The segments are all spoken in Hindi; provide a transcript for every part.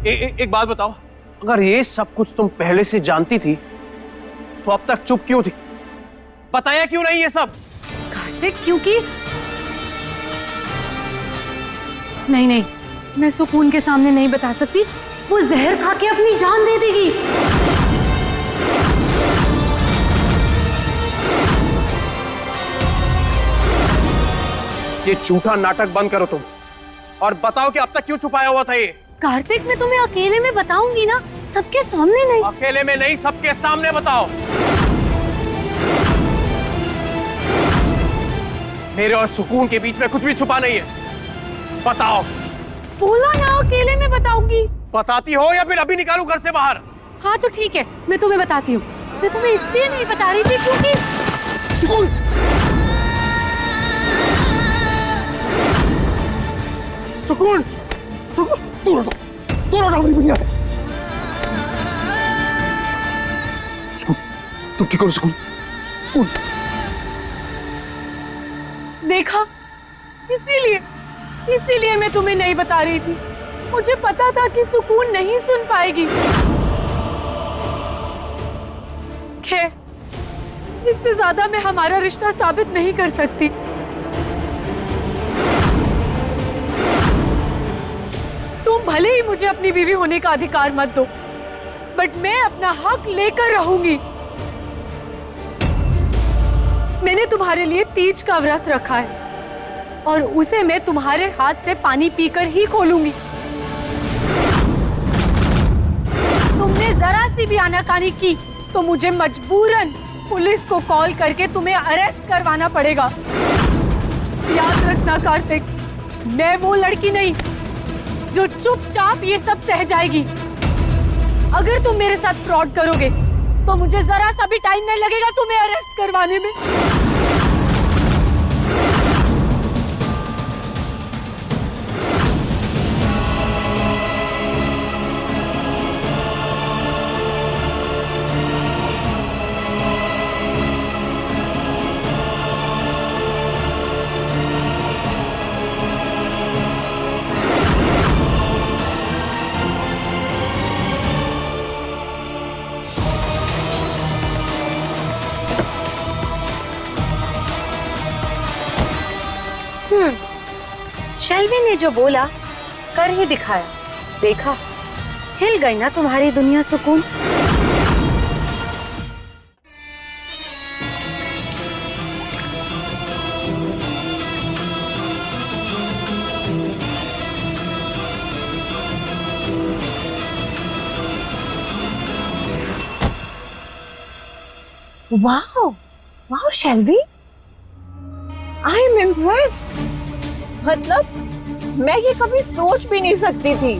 एक बात बताओ, अगर ये सब कुछ तुम पहले से जानती थी तो अब तक चुप क्यों थी? बताया क्यों नहीं ये सब? कार्तिक, क्योंकि नहीं, मैं सुकून के सामने नहीं बता सकती। वो जहर खा के अपनी जान दे देगी। ये झूठा नाटक बंद करो तुम और बताओ कि अब तक क्यों छुपाया हुआ था ये? कार्तिक, मैं तुम्हें अकेले में बताऊंगी ना, सबके सामने नहीं। अकेले में नहीं, सबके सामने बताओ। मेरे और सुकून के बीच में कुछ भी छुपा नहीं है। बताओ। बोला ना, अकेले में बताऊंगी। बताती हो या फिर अभी निकालूं घर से बाहर? हाँ तो ठीक है, मैं तुम्हें बताती हूँ। मैं तुम्हें इसलिए नहीं बता रही थी क्योंकि सुकून, सुकून, सुकून, सुकून, तुम ठीक हो? सुकून, सुकून। देखा, इसीलिए मैं तुम्हें नहीं बता रही थी। मुझे पता था कि सुकून नहीं सुन पाएगी। खैर, इससे ज्यादा मैं हमारा रिश्ता साबित नहीं कर सकती। तुम भले ही मुझे अपनी बीवी होने का अधिकार मत दो, बट मैं अपना हक लेकर रहूंगी। मैंने तुम्हारे लिए तीज का व्रत रखा है और उसे मैं तुम्हारे हाथ से पानी पीकर ही खोलूंगी। तुमने जरा सी भी आनाकानी की तो मुझे मजबूरन पुलिस को कॉल करके तुम्हें अरेस्ट करवाना पड़ेगा। याद रखना कार्तिक, मैं वो लड़की नहीं जो चुपचाप ये सब सह जाएगी। अगर तुम मेरे साथ फ्रॉड करोगे तो मुझे जरा सा भी टाइम नहीं लगेगा तुम्हें अरेस्ट करवाने में। शेल्वी ने जो बोला कर ही दिखाया। देखा, हिल गई ना तुम्हारी दुनिया सुकून। Wow, wow Shelvi, I am impressed. मतलब मैं ये कभी सोच भी नहीं सकती थी।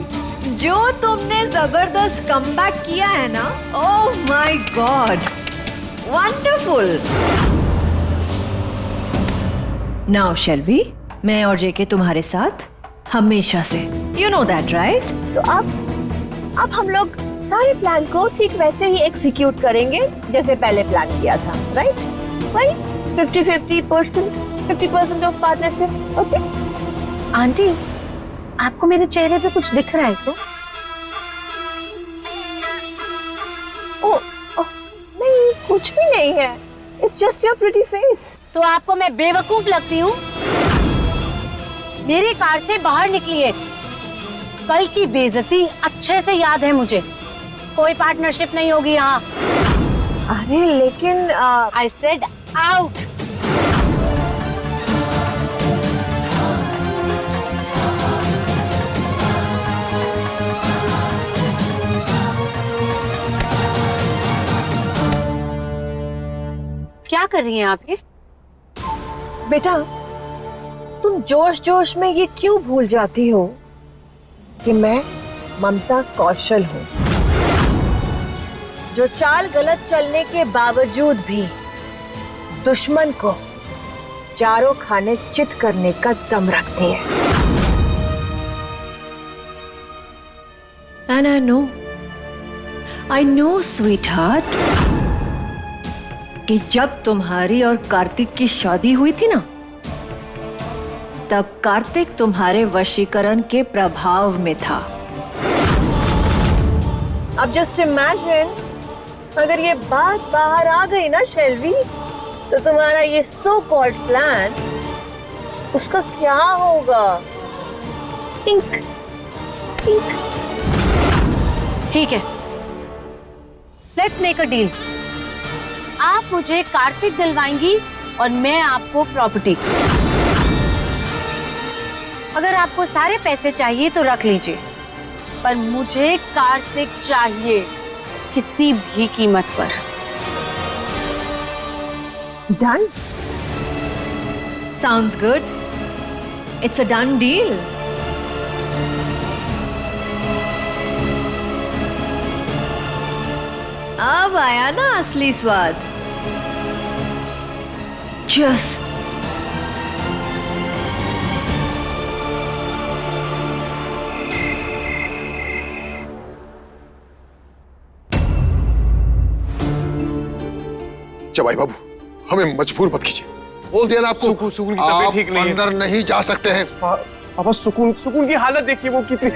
जो तुमने जबरदस्त कमबैक किया है ना, oh my god, wonderful. Now Shelvi, मैं और जेके तुम्हारे साथ हमेशा से, यू नो दैट राइट? तो अब हम लोग सारे प्लान को ठीक वैसे ही एग्जीक्यूट करेंगे जैसे पहले प्लान किया था, राइट? वही 50% ऑफ पार्टनरशिप, ओके? आंटी, आपको मेरे चेहरे पे कुछ दिख रहा है क्या? नहीं, कुछ भी नहीं है। It's just your pretty face. तो आपको मैं बेवकूफ लगती हूँ? मेरी कार से बाहर निकलिए। कल की बेइज्जती अच्छे से याद है मुझे। कोई पार्टनरशिप नहीं होगी यहाँ। अरे लेकिन I said out. क्या कर रही हैं आप ये? बेटा, तुम जोश जोश में ये क्यों भूल जाती हो कि मैं ममता कौशल हूँ, जो चाल गलत चलने के बावजूद भी दुश्मन को चारों खाने चित करने का दम रखती है। And I know sweetheart, कि जब तुम्हारी और कार्तिक की शादी हुई थी ना, तब कार्तिक तुम्हारे वशीकरण के प्रभाव में था। अब जस्ट इमेजिन अगर ये बात बाहर आ गई ना शेल्वी, तो तुम्हारा ये सो कॉल्ड प्लान, उसका क्या होगा? Think think. ठीक है, लेट्स मेक अ डील। आप मुझे कार्तिक दिलवाएंगी और मैं आपको प्रॉपर्टी। अगर आपको सारे पैसे चाहिए तो रख लीजिए, पर मुझे कार्तिक चाहिए, किसी भी कीमत पर। Done. Sounds good. It's a done deal. अब आया ना असली स्वाद। Cheers. जवाई बाबू, हमें मजबूर मत कीजिए। बोल दिया ना आपको, सुकून की तबीयत आप ठीक नहीं है। अंदर नहीं जा सकते हैं। पापा सुकून की हालत देखिए, वो कितनी।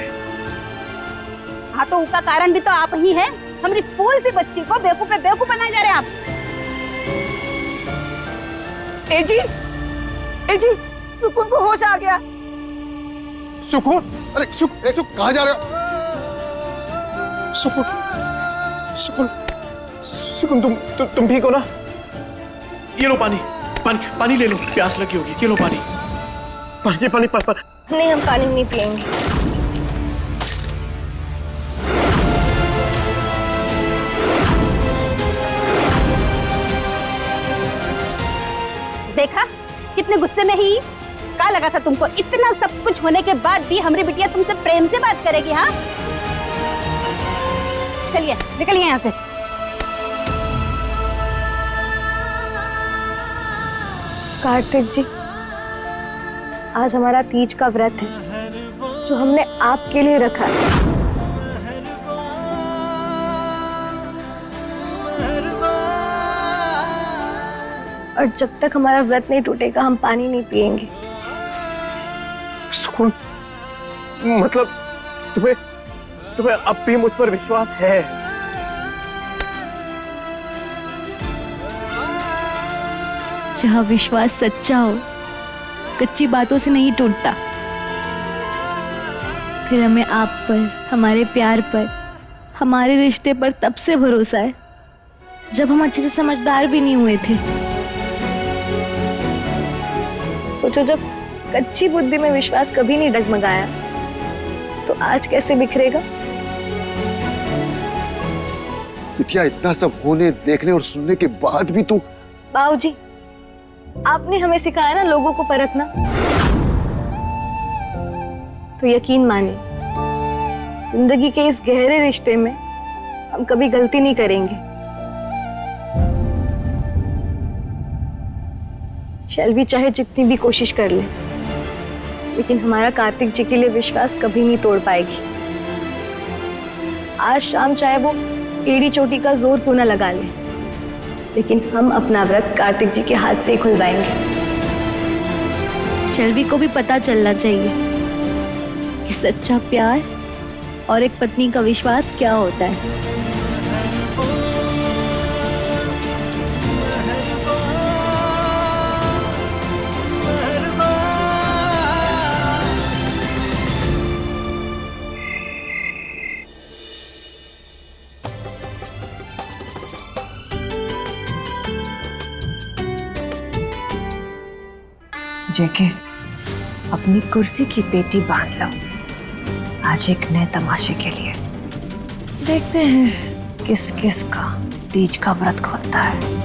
हाँ, तो उसका कारण भी तो आप ही है। हमारी फूल सी बच्ची को बेवकूफ बनाए जा रहे हैं आप। ए जी, सुकून को होश आ गया। सुकून? अरे सुक कहाँ जा रहे हो? सुकून तुम ठीक हो ना? ये लो पानी, पानी ले लो, प्यास लगी होगी। ये लो पानी। पानी। नहीं, हम पानी नहीं पिएंगे। देखा कितने गुस्से में ही। क्या लगा था तुमको इतना सब कुछ होने के बाद भी हमारी बिटिया तुमसे प्रेम से बात करेगी? हाँ, चलिए निकलिए यहाँ से। कार्तिक जी, आज हमारा तीज का व्रत है जो हमने आपके लिए रखा है। और जब तक हमारा व्रत नहीं टूटेगा हम पानी नहीं पिएंगे। सुकून, मतलब तुम्हें अब भी मुझ पर विश्वास है? जहाँ विश्वास सच्चा हो, कच्ची बातों से नहीं टूटता। फिर हमें आप पर, हमारे प्यार पर, हमारे रिश्ते पर तब से भरोसा है जब हम अच्छे से समझदार भी नहीं हुए थे। सोचो, जब कच्ची बुद्धि में विश्वास कभी नहीं डगमगाया तो आज कैसे बिखरेगा? बिटिया, इतना सब होने, देखने और सुनने के बाद भी तू। बाबूजी, आपने हमें सिखाया ना लोगों को परखना, तो यकीन मानिए जिंदगी के इस गहरे रिश्ते में हम कभी गलती नहीं करेंगे। शेल्वी चाहे जितनी भी कोशिश कर ले, लेकिन हमारा कार्तिक जी के लिए विश्वास कभी नहीं तोड़ पाएगी। आज शाम चाहे वो एड़ी चोटी का जोर क्यों ना लगा ले, लेकिन हम अपना व्रत कार्तिक जी के हाथ से ही खुलवाएंगे। शेल्वी को भी पता चलना चाहिए कि सच्चा प्यार और एक पत्नी का विश्वास क्या होता है। जेके, अपनी कुर्सी की पेटी बांध लो, आज एक नए तमाशे के लिए। देखते हैं किस किस का तीज का व्रत खुलता है।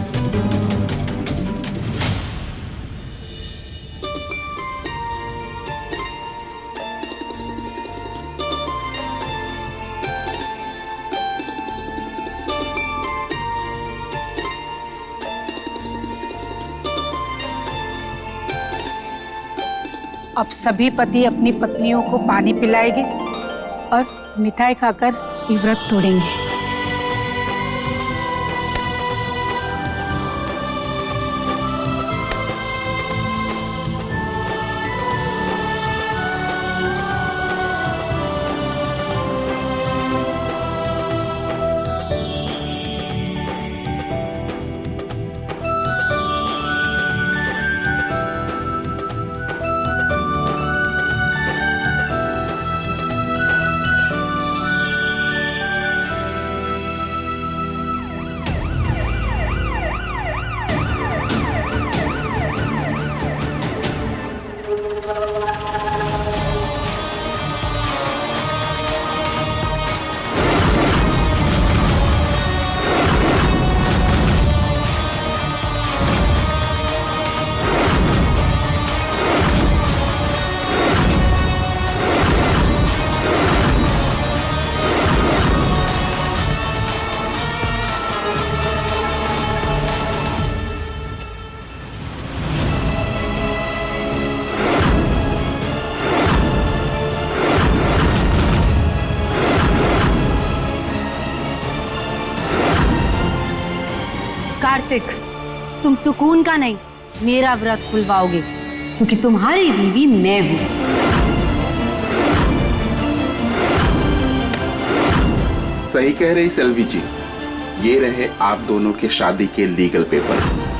अब सभी पति अपनी पत्नियों को पानी पिलाएंगे और मिठाई खाकर ये व्रत तोड़ेंगे। कार्तिक, तुम सुकून का नहीं मेरा व्रत खुलवाओगे, क्योंकि तुम्हारी बीवी मैं हूं। सही कह रही सेल्वी जी, ये रहे आप दोनों के शादी के लीगल पेपर।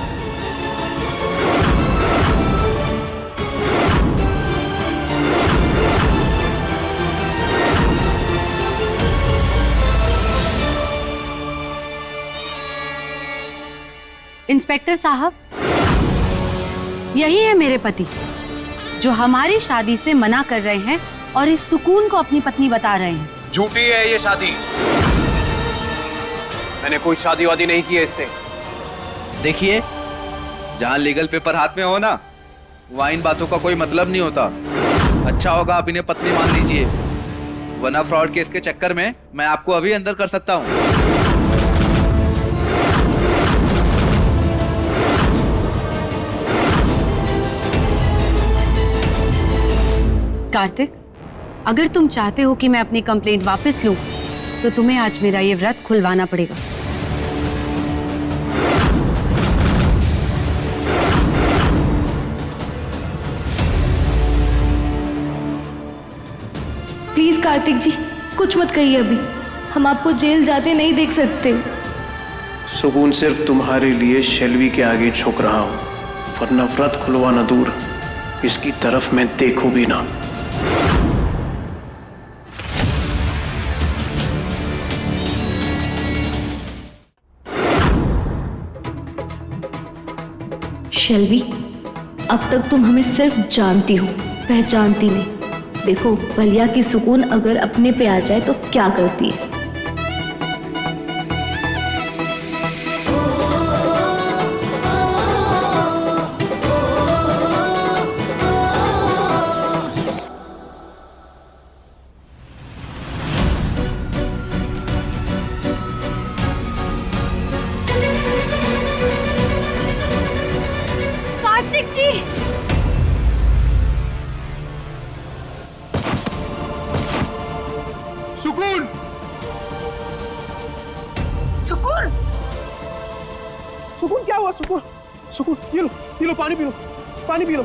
इंस्पेक्टर साहब, यही है मेरे पति जो हमारी शादी से मना कर रहे हैं और इस सुकून को अपनी पत्नी बता रहे हैं। झूठी है ये शादी। मैंने कोई शादी वादी नहीं की है इससे। देखिए, जहां लीगल पेपर हाथ में हो ना, वहां इन बातों का कोई मतलब नहीं होता। अच्छा होगा आप इन्हें पत्नी मान लीजिए, वरना फ्रॉड केस के चक्कर में मैं आपको अभी अंदर कर सकता हूं। कार्तिक, अगर तुम चाहते हो कि मैं अपनी कंप्लेंट वापस लूं, तो तुम्हें आज मेरा ये व्रत खुलवाना पड़ेगा। प्लीज कार्तिक जी, कुछ मत कहिए अभी। हम आपको जेल जाते नहीं देख सकते। सुकून सिर्फ तुम्हारे लिए शेल्वी के आगे झुक रहा हूं, वरना व्रत खुलवाना दूर, इसकी तरफ मैं देखूं भी ना। शेल्वी, अब तक तुम हमें सिर्फ जानती हो, पहचानती नहीं। देखो, बलिया की सुकून अगर अपने पे आ जाए तो क्या करती है। कार्तिक जी, सुकून! सुकून! सुकून क्या हुआ? सुकून, सुकून, ये लो पानी पी लो, पानी पी लो।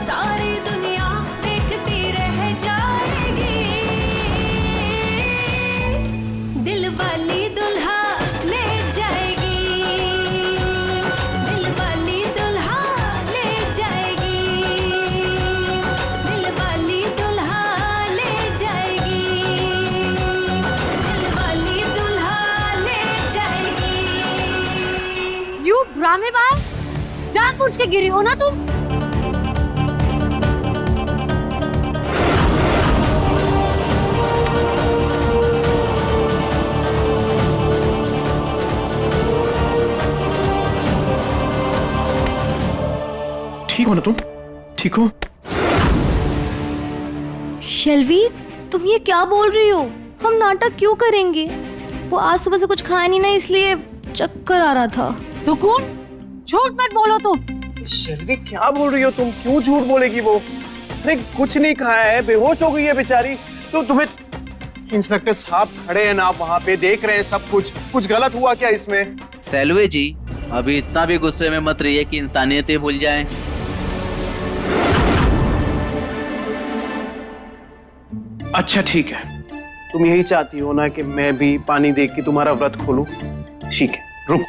सारी दुनिया देखती रह जाएगी, दिल वाली दुल्हा ले जाएगी, दिल वाली दुल्हा ले जाएगी, दिल वाली दुल्हा ले जाएगी, दिल वाली दुल्हा ले जाएगी। यू ड्रामेबाज, जानबूझ के गिरी हो ना तुम? ठीक हो ना तुम? ठीक हो? शेल्वी, तुम ये क्या बोल रही हो? हम नाटक क्यों करेंगे? वो आज सुबह से कुछ खाया नहीं ना, इसलिए चक्कर आ रहा था। सुकून, झूठ मत बोलो तुम। शेल्वी क्या बोल रही हो तुम? क्यों झूठ बोलेगी वो? अरे कुछ नहीं खाया है, बेहोश हो गई है बेचारी। तो तुम्हें इंस्पेक्टर साहब खड़े हैं ना वहाँ पे, देख रहे हैं सब कुछ। कुछ गलत हुआ क्या इसमें? सेल्वी जी, अभी इतना भी गुस्से में मत रहिए कि इंसानियत भूल जाएं। अच्छा ठीक है, तुम यही चाहती हो ना कि मैं भी पानी देख के तुम्हारा व्रत खोलूं? ठीक है, रुक।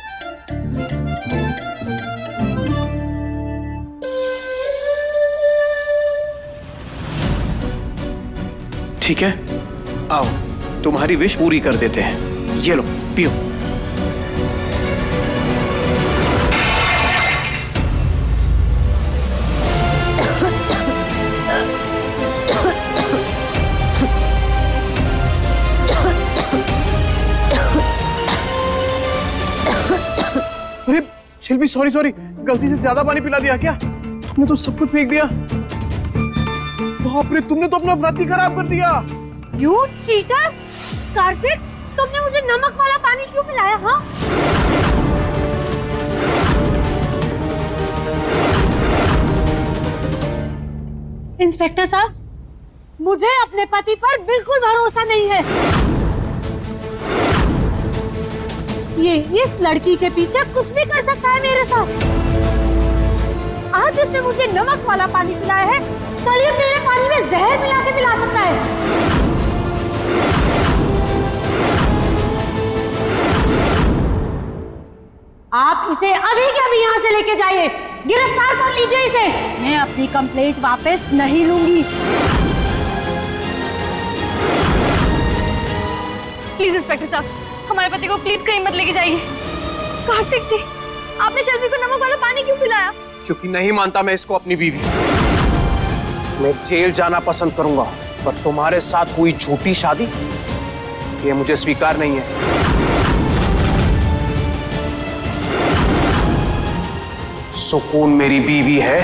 ठीक है, आओ तुम्हारी विश पूरी कर देते हैं। ये लो, पियो। शिल्पी सॉरी सॉरी, गलती से ज्यादा पानी पिला दिया क्या? तुमने तो सब कुछ फेंक दिया। बाप रे, तुमने तो अपना व्रत ही खराब कर दिया। You cheater! कार्तिक, तुमने मुझे नमक वाला पानी क्यों पिलाया? हाँ, इंस्पेक्टर साहब, मुझे अपने पति पर बिल्कुल भरोसा नहीं है। ये इस लड़की के पीछे कुछ भी कर सकता है मेरे साथ। आज इसने मुझे नमक वाला पानी पिलाया है, कल ये मेरे पानी में जहर मिला के पिला सकता है। आप इसे अभी के अभी यहाँ से लेके जाइए, गिरफ्तार कर लीजिए इसे। मैं अपनी कंप्लेंट वापस नहीं लूंगी। प्लीज इंस्पेक्टर साहब, हमारे पति को प्लीज कहीं मत लेके जाइए। कार्तिक जी, आपने शेल्वी को नमक वाला पानी क्यों पिलाया? क्योंकि नहीं मानता मैं इसको अपनी बीवी। मैं जेल जाना पसंद करूंगा, पर तुम्हारे साथ हुई झूठी शादी ये मुझे स्वीकार नहीं है। सुकून मेरी बीवी है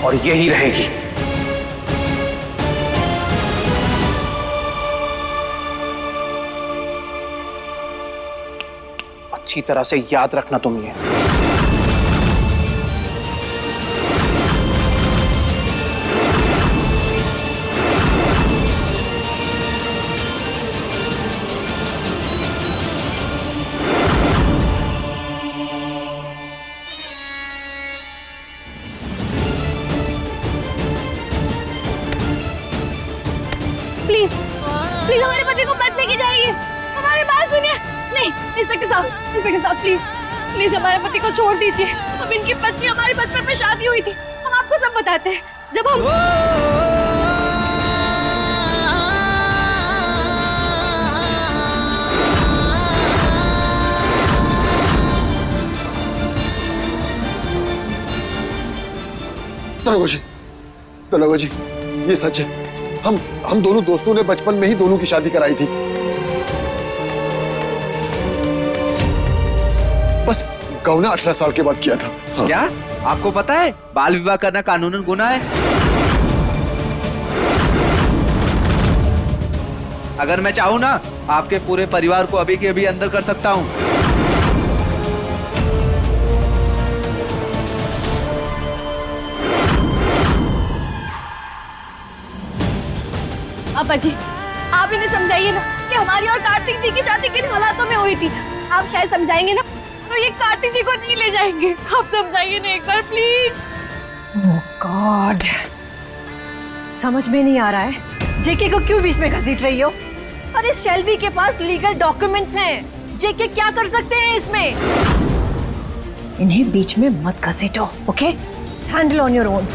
और यही रहेगी। अच्छी तरह से याद रखना तुम ये। प्लीज प्लीज हमारे पति को मत लेके जाइए, हमारी बात सुनिए। नहीं इंस्पेक्टर साहब प्लीज प्लीज हमारे पति को छोड़ दीजिए। हम इनकी पत्नी, हमारी बचपन में शादी हुई थी, हम आपको सब बताते हैं। जब हम दरोगा जी, ये सच है। हम दोनों दोस्तों ने बचपन में ही दोनों की शादी कराई थी। बस गौना 18 साल के बाद किया था। हाँ। क्या आपको पता है बाल विवाह करना कानूनन गुनाह है? अगर मैं चाहूं ना, आपके पूरे परिवार को अभी के अभी अंदर कर सकता हूं। पापा जी, आप इन्हें समझाइए ना कि हमारी और कार्तिक जी की शादी किन हालातों में हुई थी। आप शायद समझाएंगे ना तो ये कार्तिक जी को नहीं ले जाएंगे। आप समझाइए ना एक बार प्लीज। ओह गॉड, समझ में नहीं आ रहा है जेके को क्यों बीच में घसीट रही हो। अरे शेल्वी के पास लीगल डॉक्यूमेंट्स हैं, जेके क्या कर सकते हैं इसमें। इन्हें बीच में मत घसीटो, okay? Handle on your own.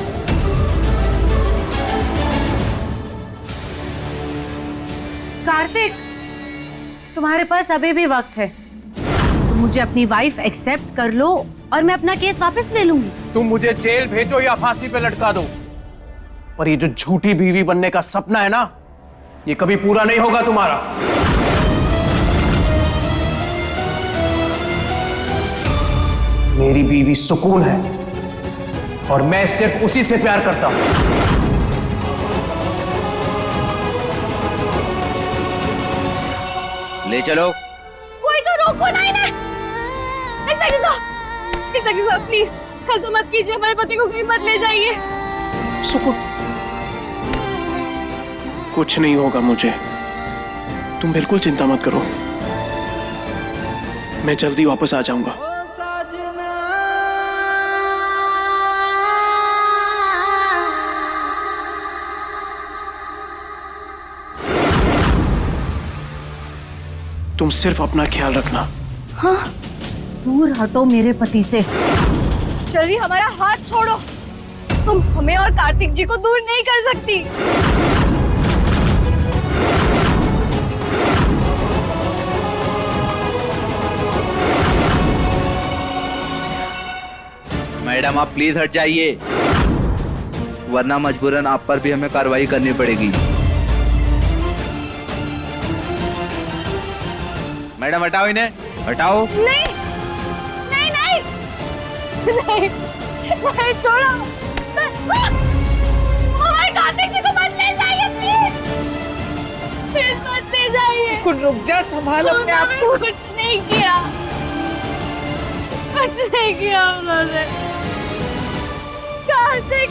Kartik, तुम्हारे पास अभी भी वक्त है। तुम मुझे अपनी वाइफ एक्सेप्ट कर लो और मैं अपना केस वापस ले लूंगी। तुम मुझे जेल भेजो या फांसी पे लटका दो, पर ये जो झूठी बीवी बनने का सपना है ना, ये कभी पूरा नहीं होगा तुम्हारा। मेरी बीवी सुकून है और मैं सिर्फ उसी से प्यार करता हूं। ले चलो। कोई तो रोको ना इन्हें। इंस्पेक्टर साहब प्लीज ऐसा मत कीजिए, हमारे पति को कहीं मत ले जाइए। सुकून, कुछ नहीं होगा मुझे, तुम बिल्कुल चिंता मत करो। मैं जल्दी वापस आ जाऊंगा। तुम सिर्फ अपना ख्याल रखना। हाँ, दूर हटो मेरे पति से। चलिए हमारा हाथ छोड़ो, तुम हमें और कार्तिक जी को दूर नहीं कर सकती। मैडम आप प्लीज हट जाइए, वरना मजबूरन आप पर भी हमें कार्रवाई करनी पड़ेगी। मैडम हटाओ इन्हें, हटाओ। नहीं, नहीं नहीं छोड़ो, हमारे कार्तिक जी को मत ले जाइए प्लीज, प्लीज मत ले जाइए। कुछ रुक जा, संभाल अपने आप को। कुछ नहीं किया, कुछ नहीं किया उन्होंने। कार्तिक